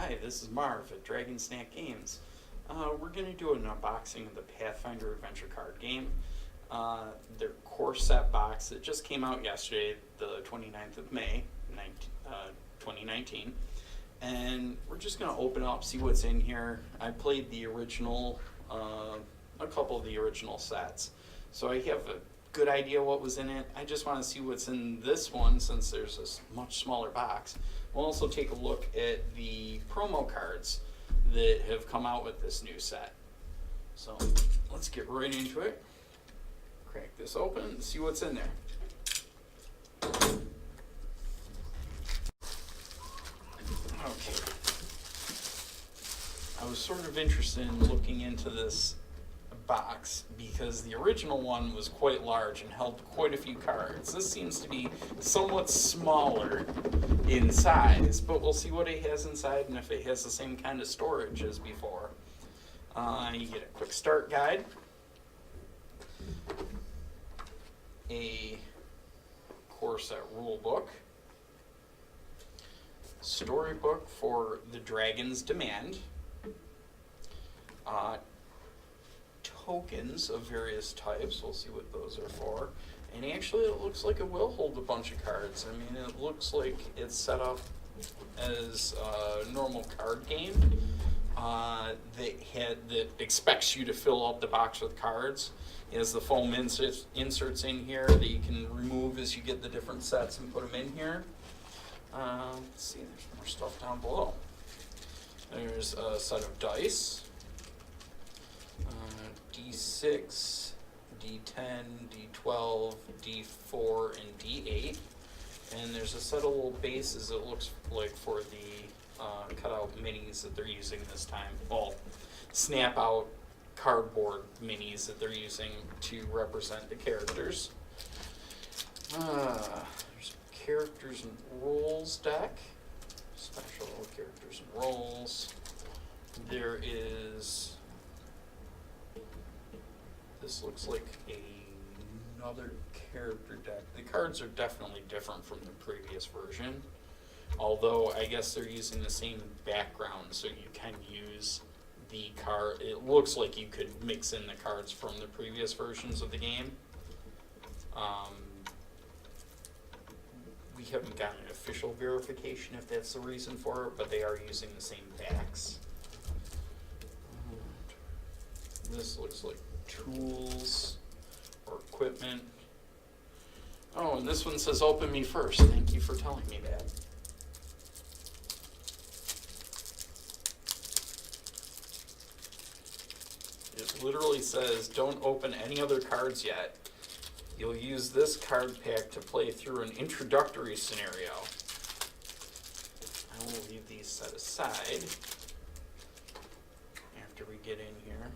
Hi, this is Marv at Dragon Snack Games. We're going to do an unboxing of the Pathfinder Adventure Card Game. Their core set box that just came out yesterday, the 29th of May, 2019. And we're just going to open up, see what's in here. I played the original, a couple of the original sets. So I have a good idea what was in it. I just want to see what's in this one since there's a much smaller box. We'll also take a look at the promo cards that have come out with this new set. So let's get right into it. Crack this open and see what's in there. Okay. I was sort of interested in looking into this box because the original one was quite large and held quite a few cards. This seems to be somewhat smaller in size, but we'll see what it has inside and if it has the same kind of storage as before. You get a quick start guide, a core set rule book, storybook for the Dragon's Demand, tokens of various types. We'll see what those are for. And actually it looks like it will hold a bunch of cards. I mean, it looks like it's set up as a normal card game that expects you to fill out the box with cards. It has the foam inserts in here that you can remove as you get the different sets and put them in here. Let's see, there's more stuff down below. There's a set of dice. D6, D10, D12, D4, and D8. And there's a set of little bases it looks like for the cutout minis that they're using this time. Well, snap out cardboard minis that they're using to represent the characters. There's characters and roles deck. Special characters and roles. There is... This looks like another character deck. The cards are definitely different from the previous version. Although I guess they're using the same background, so you can use the card. It looks like you could mix in the cards from the previous versions of the game. We haven't gotten an official verification if that's the reason for it, but they are using the same backs. This looks like tools or equipment. Oh, and this one says open me first. Thank you for telling me that. It literally says don't open any other cards yet. You'll use this card pack to play through an introductory scenario. I will leave these set aside after we get in here.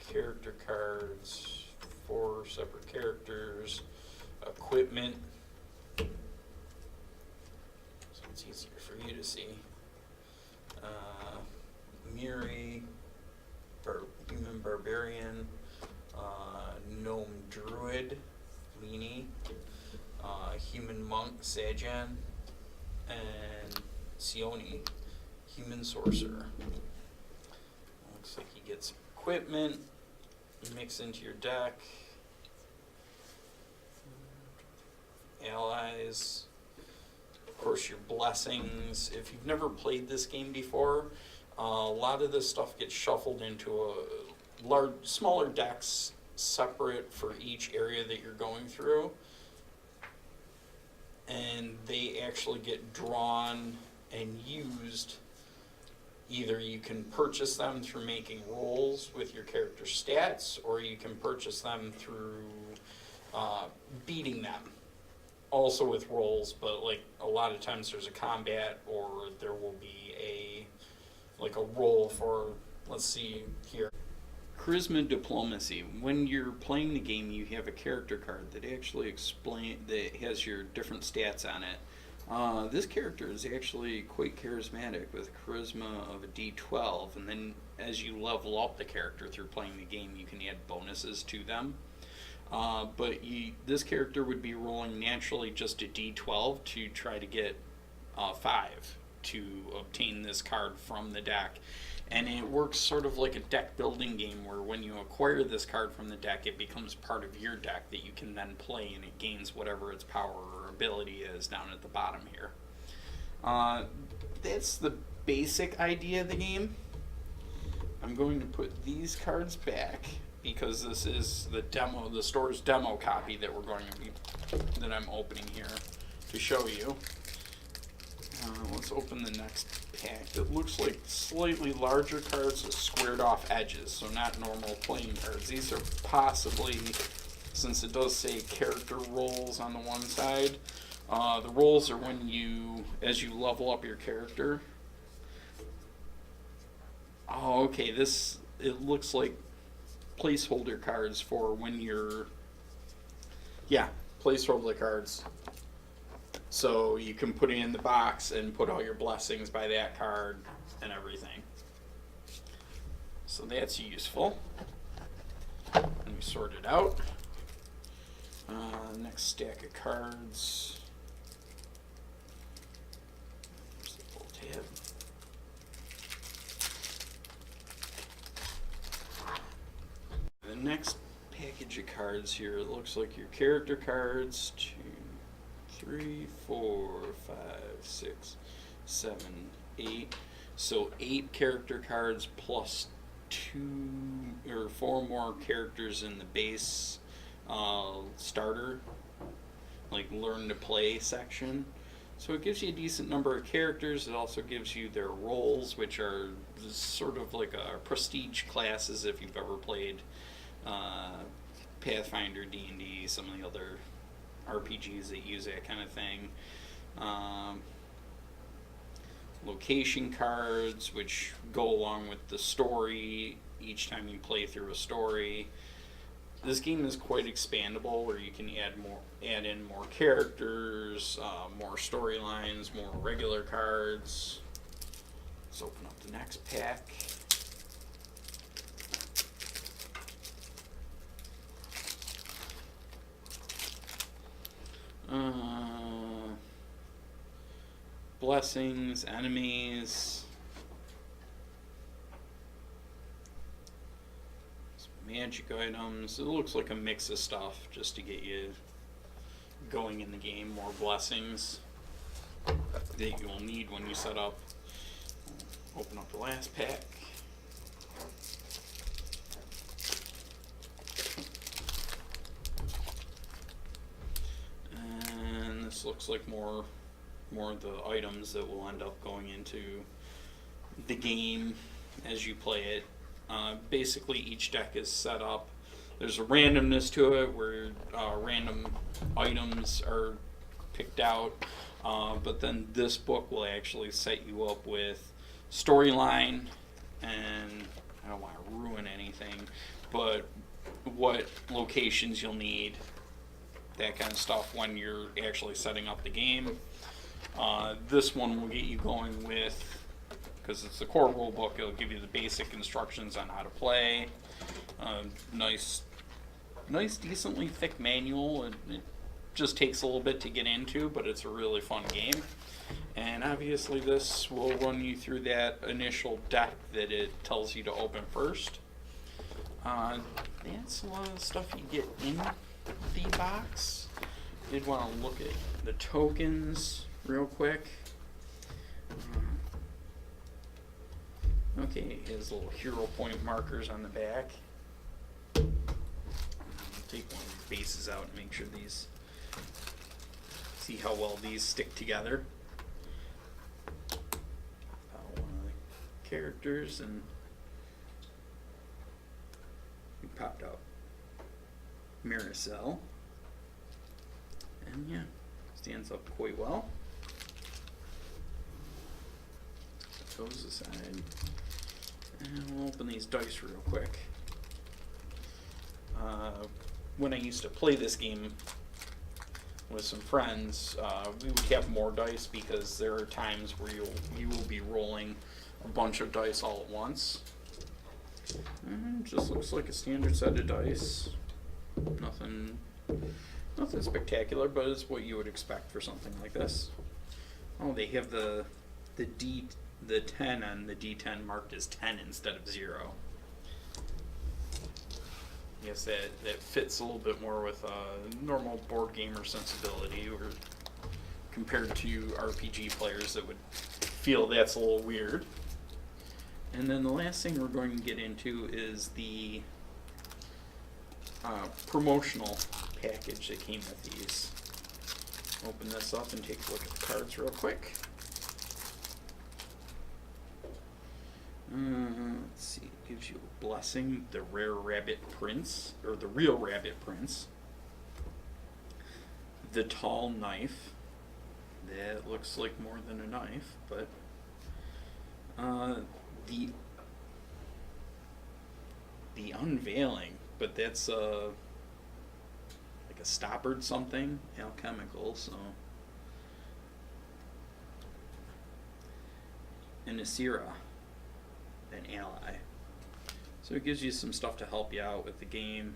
Character cards, 4 separate characters, equipment, so it's easier for you to see. Miri, human barbarian, gnome druid, Leanie, human monk, Sajan, and Sioni, human sorcerer. Looks like he gets equipment. Mix into your deck, allies, of course your blessings. If you've never played this game before, a lot of this stuff gets shuffled into a smaller decks separate for each area that you're going through, and they actually get drawn and used. Either you can purchase them through making rolls with your character stats, or you can purchase them through beating them, also with rolls, but like a lot of times there's a combat or there will be a roll for, let's see here. Charisma Diplomacy. When you're playing the game, you have a character card that actually that has your different stats on it. This character is actually quite charismatic with charisma of a D12, and then as you level up the character through playing the game, you can add bonuses to them. But this character would be rolling naturally just a D12 to try to get 5 to obtain this card from the deck. And it works sort of like a deck building game where when you acquire this card from the deck, it becomes part of your deck that you can then play, and it gains whatever its power or ability is down at the bottom here. That's the basic idea of the game. I'm going to put these cards back because this is the demo, the store's demo copy that that I'm opening here to show you. Let's open the next pack. It looks like slightly larger cards with squared off edges, so not normal playing cards. These are possibly, since it does say character rolls on the one side, the rolls are when as you level up your character. Oh, okay, it looks like placeholder cards for when placeholder cards. So you can put it in the box and put all your blessings by that card and everything. So that's useful. Let me sort it out. Next stack of cards. There's the full tab. The next package of cards here, it looks like your character cards. 2, 3, 4, 5, 6, 7, 8. So 8 character cards plus 2 or 4 more characters in the base starter, like learn to play section. So it gives you a decent number of characters. It also gives you their roles, which are sort of like a prestige classes if you've ever played Pathfinder, D&D, some of the other RPGs that use that kind of thing. Location cards, which go along with the story each time you play through a story. This game is quite expandable, where you can add in more characters, more storylines, more regular cards. Let's open up the next pack. Blessings, enemies, some magic items. It looks like a mix of stuff just to get you going in the game. More blessings that you'll need when you set up. Open up the last pack. And this looks like more of the items that will end up going into the game as you play it. Basically, each deck is set up. There's a randomness to it where random items are picked out, but then this book will actually set you up with storyline, and I don't want to ruin anything, but what locations you'll need, that kind of stuff when you're actually setting up the game. This one will get you going with, because it's the core rule book, it'll give you the basic instructions on how to play. Nice, decently thick manual. It just takes a little bit to get into, but it's a really fun game. And obviously this will run you through that initial deck that it tells you to open first. That's a lot of stuff you get in the box. You'd want to look at the tokens real quick. Okay, it has little hero point markers on the back. I'll take one of these bases out and make sure see how well these stick together. One of the characters, and we popped out Maricel. And yeah, stands up quite well. Goes aside. And we'll open these dice real quick. When I used to play this game with some friends, we would have more dice because there are times where you will be rolling a bunch of dice all at once. And it just looks like a standard set of dice. Nothing spectacular, but it's what you would expect for something like this. Oh, they have the 10 on the D10 marked as 10 instead of 0. I guess that fits a little bit more with normal board gamer sensibility, or compared to RPG players that would feel that's a little weird. And then the last thing we're going to get into is the promotional package that came with these. Open this up and take a look at the cards real quick. Let's see, it gives you a blessing, the rare rabbit prince, or the real rabbit prince. The tall knife. That looks like more than a knife, but the unveiling, but that's like a stoppered something, alchemical, so. And Asira, an ally. So it gives you some stuff to help you out with the game,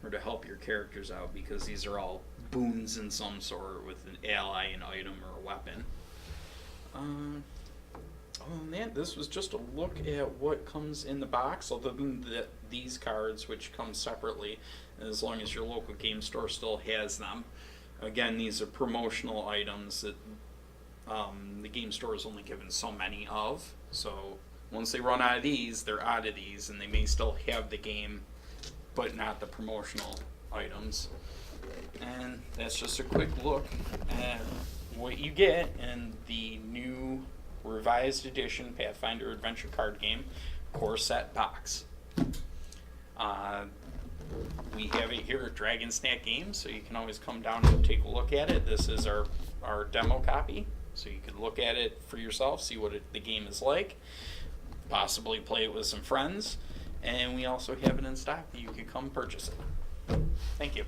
or to help your characters out, because these are all boons in some sort with an ally, an item, or a weapon. Other than that, this was just a look at what comes in the box, other than these cards, which come separately, as long as your local game store still has them. Again, these are promotional items that the game store is only given so many of, so once they run out of these, they're out of these, and they may still have the game, but not the promotional items. And that's just a quick look at what you get in the new revised edition Pathfinder Adventure Card Game core set box. We have it here at Dragon Snack Games, so you can always come down and take a look at it. This is our demo copy, so you can look at it for yourself, see what the game is like, possibly play it with some friends, and we also have it in stock that you can come purchase it. Thank you.